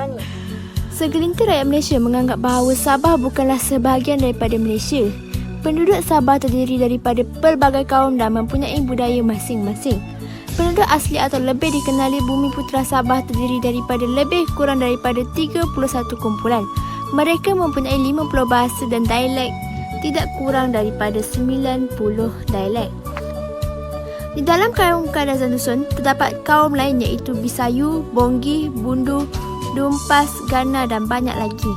Nasrani. Segelintir rakyat Malaysia menganggap bahawa Sabah bukanlah sebahagian daripada Malaysia. Penduduk Sabah terdiri daripada pelbagai kaum dan mempunyai budaya masing-masing. Penduduk asli atau lebih dikenali Bumi Putera Sabah terdiri daripada lebih kurang daripada 31 kumpulan. Mereka mempunyai 50 bahasa dan dialek, tidak kurang daripada 90 dialek. Di dalam kaum Kadazan Dusun, terdapat kaum lain iaitu Bisayu, Bonggi, Bundu, Dumpas, Gana dan banyak lagi.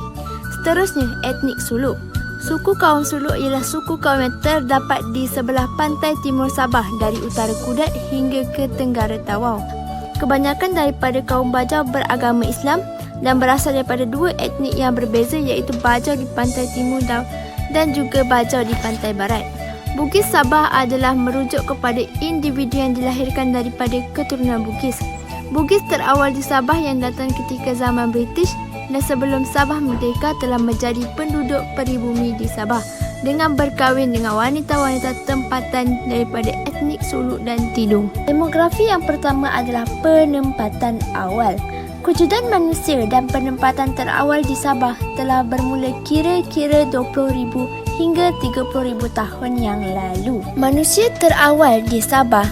Seterusnya, etnik Suluk. Suku kaum Suluk ialah suku kaum yang terdapat di sebelah pantai timur Sabah dari utara Kudat hingga ke tenggara Tawau. Kebanyakan daripada kaum Bajau beragama Islam dan berasal daripada dua etnik yang berbeza iaitu Bajau di pantai timur dan juga Bajau di pantai barat. Bugis Sabah adalah merujuk kepada individu yang dilahirkan daripada keturunan Bugis. Bugis terawal di Sabah yang datang ketika zaman British dan sebelum Sabah merdeka telah menjadi penduduk peribumi di Sabah dengan berkahwin dengan wanita-wanita tempatan daripada etnik Suluk dan Tidung. Demografi yang pertama adalah penempatan awal. Kewujudan manusia dan penempatan terawal di Sabah telah bermula kira-kira 20,000 hingga 30,000 tahun yang lalu. Manusia terawal di Sabah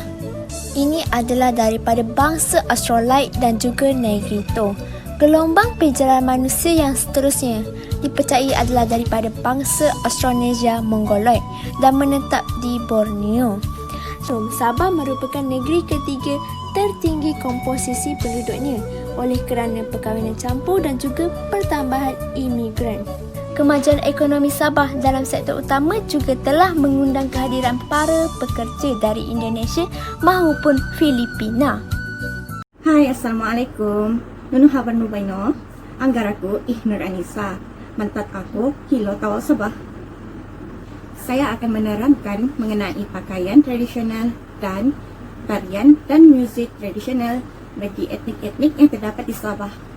ini adalah daripada bangsa Australite dan juga Negrito. Gelombang penjarahan manusia yang seterusnya dipercayai adalah daripada bangsa Austronesia Mongoloid dan menetap di Borneo. Sabah merupakan negeri ketiga tertinggi komposisi penduduknya oleh kerana perkahwinan campur dan juga pertambahan imigran. Kemajuan ekonomi Sabah dalam sektor utama juga telah mengundang kehadiran para pekerja dari Indonesia maupun Filipina. Hai, Assalamualaikum. Nunu habar nubaino. Anggaraku Ihnur Anissa. Mantat aku Kilo Tawau Sabah. Saya akan menerangkan mengenai pakaian tradisional dan tarian dan muzik tradisional bagi etnik-etnik yang terdapat di Sabah.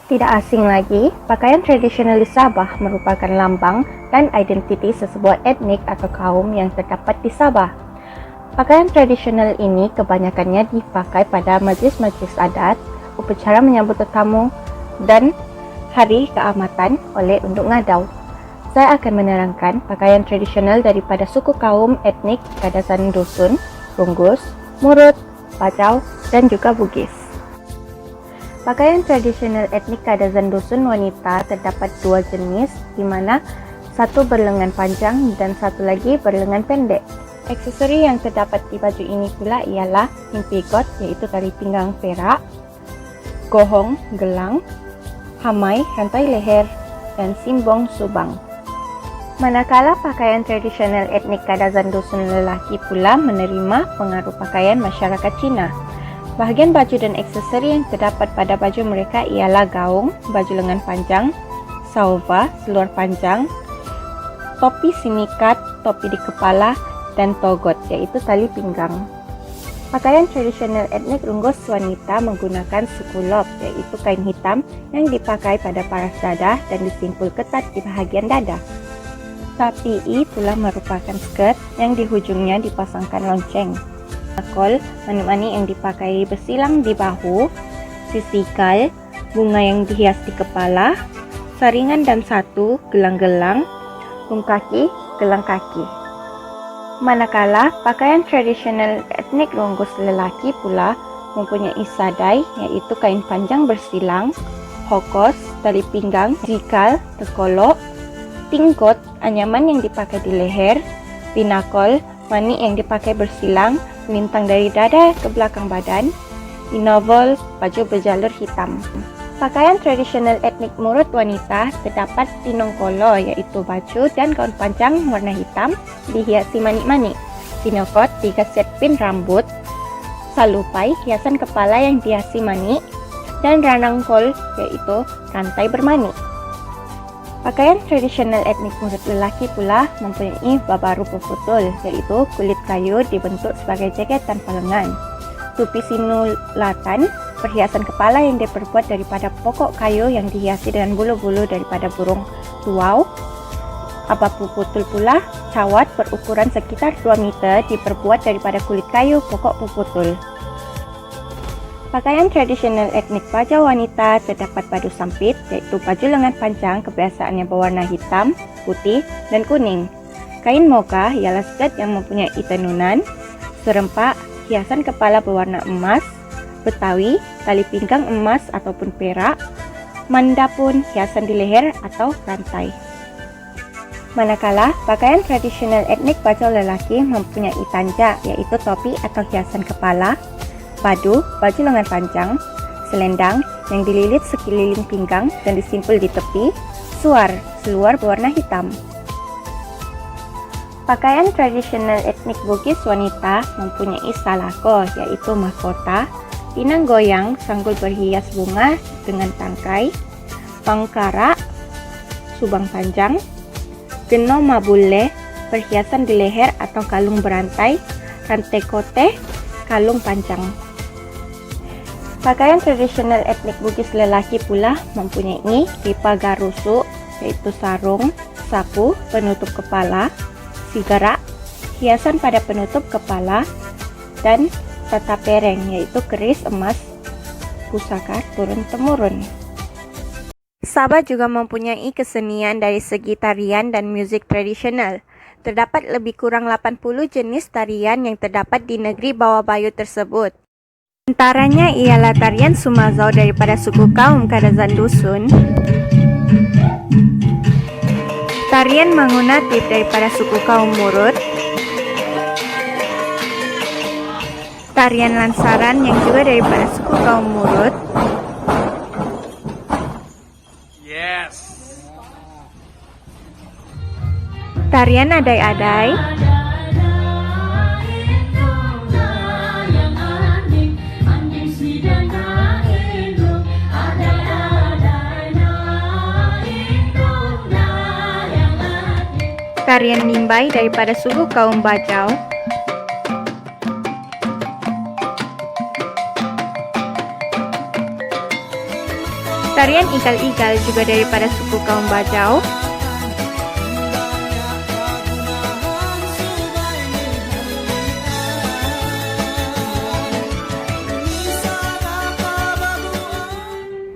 Tidak asing lagi, pakaian tradisional di Sabah merupakan lambang dan identiti sesebuah etnik atau kaum yang terdapat di Sabah. Pakaian tradisional ini kebanyakannya dipakai pada majlis-majlis adat, upacara menyambut tetamu, dan hari keamatan oleh unduk ngadau. Saya akan menerangkan pakaian tradisional daripada suku kaum etnik Kadazan Dusun, Runggus, Murut, Bajau, dan juga Bugis. Pakaian tradisional etnik Kadazan Dusun wanita terdapat dua jenis, di mana satu berlengan panjang dan satu lagi berlengan pendek. Aksesori yang terdapat di baju ini pula ialah himpigot iaitu tali pinggang perak, gohong, gelang, hamai, rantai leher, dan simbong subang. Manakala pakaian tradisional etnik Kadazan Dusun lelaki pula menerima pengaruh pakaian masyarakat Cina. Bahagian baju dan aksesori yang terdapat pada baju mereka ialah gaung, baju lengan panjang, sauva, seluar panjang, topi sinikat, topi di kepala, dan togot iaitu tali pinggang. Pakaian tradisional etnik Runggus wanita menggunakan sukulop iaitu kain hitam yang dipakai pada paras dada dan disimpul ketat di bahagian dada. Tapi'i pula merupakan skirt yang di hujungnya dipasangkan lonceng. Nakol, mani-mani yang dipakai bersilang di bahu, sisikal, bunga yang dihias di kepala, saringan dan satu, gelang-gelang, kaki, gelang kaki. Manakala pakaian tradisional etnik Runggus lelaki pula mempunyai sadai iaitu kain panjang bersilang, hokos, tali pinggang, zikal, tekolok, tinggot, anyaman yang dipakai di leher, pinakol, manik yang dipakai bersilang, melintang dari dada ke belakang badan, inovol, baju berjalur hitam. Pakaian tradisional etnik Murut wanita terdapat tinongkolo iaitu baju dan gaun panjang warna hitam dihiasi manik-manik, tinokot 3 set pin rambut, salupai hiasan kepala yang dihiasi manik, dan ranangkol yaitu rantai bermanik. Pakaian tradisional etnik Murut lelaki pula mempunyai babaru peputul iaitu kulit kayu dibentuk sebagai jaket tanpa lengan, tupi sinulatan, perhiasan kepala yang diperbuat daripada pokok kayu yang dihiasi dengan bulu-bulu daripada burung tuau. Abapu putul pula, cawat berukuran sekitar 2 meter diperbuat daripada kulit kayu pokok puputul. Pakaian tradisional etnik Bajau wanita terdapat baju sampit, iaitu baju lengan panjang kebiasaannya berwarna hitam, putih, dan kuning. Kain moga ialah skirt yang mempunyai tenunan, serempak, hiasan kepala berwarna emas, betawi, tali pinggang emas ataupun perak, manda pun hiasan di leher atau rantai. Manakala pakaian tradisional etnik Bajau lelaki mempunyai tanja, iaitu topi atau hiasan kepala, padu, baju lengan panjang, selendang yang dililit sekeliling pinggang dan disimpul di tepi, suar, seluar berwarna hitam. Pakaian tradisional etnik Bugis wanita mempunyai salako, iaitu mahkota, pinang goyang, sanggul berhias bunga dengan tangkai, pangkara, subang panjang, geno mabule, perhiasan di leher atau kalung berantai, rantai kote, kalung panjang. Pakaian tradisional etnik Bugis lelaki pula mempunyai pipa garusuk, iaitu sarung, sapu, penutup kepala, sigarak, hiasan pada penutup kepala, dan tata pereng, yaitu keris emas pusaka turun-temurun. Sabah juga mempunyai kesenian dari segi tarian dan muzik tradisional. Terdapat lebih kurang 80 jenis tarian yang terdapat di negeri Bawah Bayu tersebut. Antaranya ialah tarian Sumazau daripada suku kaum Kadazan Dusun, tarian Mangunatif daripada suku kaum Murut, tarian Lansaran yang juga daripada suku kaum Murut, tarian Adai-Adai, tarian Nimbai daripada suku kaum Bajau, tarian Igal-Igal juga daripada suku kaum Bajau,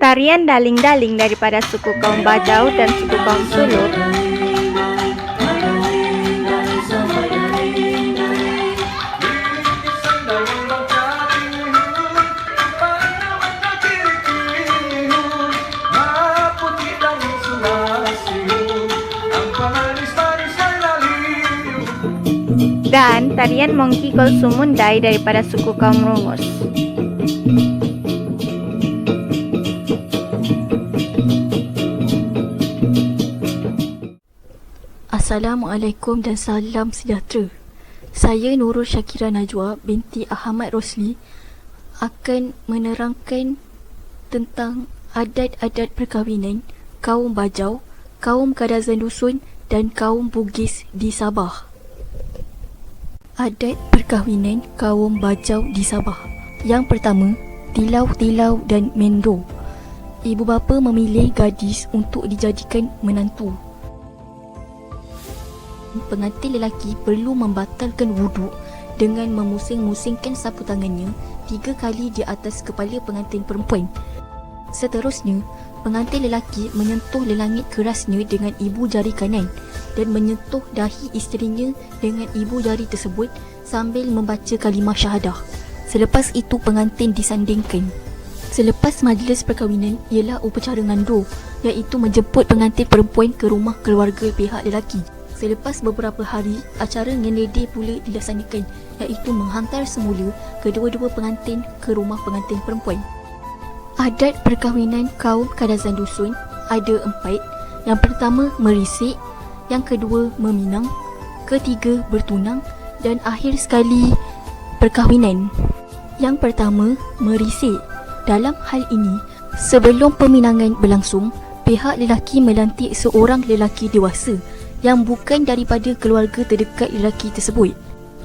tarian Daling-Daling daripada suku kaum Bajau dan suku kaum Sulut, dan tarian Mongkikol Sumundai daripada suku kaum Rungus. Assalamualaikum dan salam sejahtera. Saya Nurul Syakira Najwa binti Ahmad Rosli akan menerangkan tentang adat-adat perkahwinan kaum Bajau, kaum Kadazan Dusun dan kaum Bugis di Sabah. Adat perkahwinan kaum Bajau di Sabah. Yang pertama, tilau-tilau dan mendo. Ibu bapa memilih gadis untuk dijadikan menantu. Pengantin lelaki perlu membatalkan wuduk dengan memusing-musingkan sapu tangannya 3 kali di atas kepala pengantin perempuan. Seterusnya, pengantin lelaki menyentuh lelangit kerasnya dengan ibu jari kanan dan menyentuh dahi isterinya dengan ibu jari tersebut sambil membaca kalimah syahadah. Selepas itu pengantin disandingkan. Selepas majlis perkahwinan ialah upacara ngando, iaitu menjemput pengantin perempuan ke rumah keluarga pihak lelaki. Selepas beberapa hari, acara ngendede pula dilaksanakan, iaitu menghantar semula kedua-dua pengantin ke rumah pengantin perempuan. Adat perkahwinan kaum Kadazan Dusun ada 4. Yang pertama merisik, yang kedua meminang, ketiga bertunang dan akhir sekali perkahwinan. Yang pertama merisik. Dalam hal ini, sebelum peminangan berlangsung, pihak lelaki melantik seorang lelaki dewasa yang bukan daripada keluarga terdekat lelaki tersebut.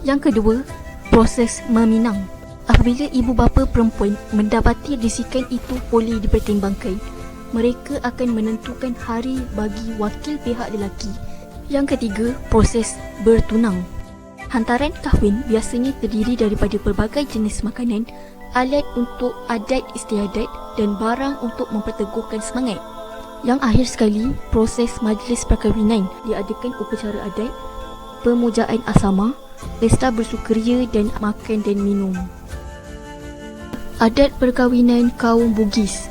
Yang kedua, proses meminang. Apabila ibu bapa perempuan mendapati risikan itu boleh dipertimbangkan, mereka akan menentukan hari bagi wakil pihak lelaki. Yang ketiga, proses bertunang. Hantaran kahwin biasanya terdiri daripada pelbagai jenis makanan alat untuk adat istiadat dan barang untuk memperteguhkan semangat. Yang akhir sekali, proses majlis perkahwinan diadakan upacara adat, pemujaan asama, pesta bersukaria dan makan dan minum. Adat perkahwinan kaum Bugis.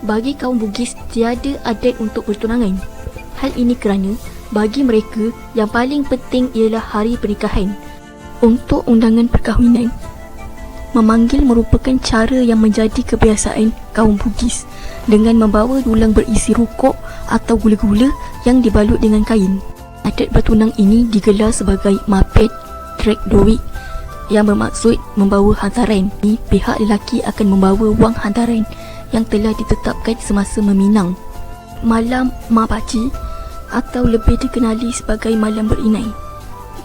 Bagi kaum Bugis, tiada adat untuk bertunangan. Hal ini kerana bagi mereka yang paling penting ialah hari pernikahan. Untuk undangan perkahwinan, memanggil merupakan cara yang menjadi kebiasaan kaum Bugis dengan membawa dulang berisi rokok atau gula-gula yang dibalut dengan kain. Adat bertunang ini digelar sebagai mapet trek doik yang bermaksud membawa hantaran. Pihak lelaki akan membawa wang hantaran yang telah ditetapkan semasa meminang. Malam Mapaci atau lebih dikenali sebagai malam berinai.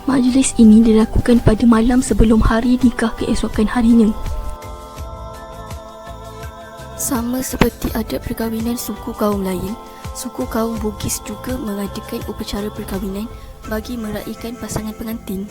Majlis ini dilakukan pada malam sebelum hari nikah keesokan harinya. Sama seperti adat perkahwinan suku kaum lain, suku kaum Bugis juga mengadakan upacara perkahwinan bagi meraihkan pasangan pengantin.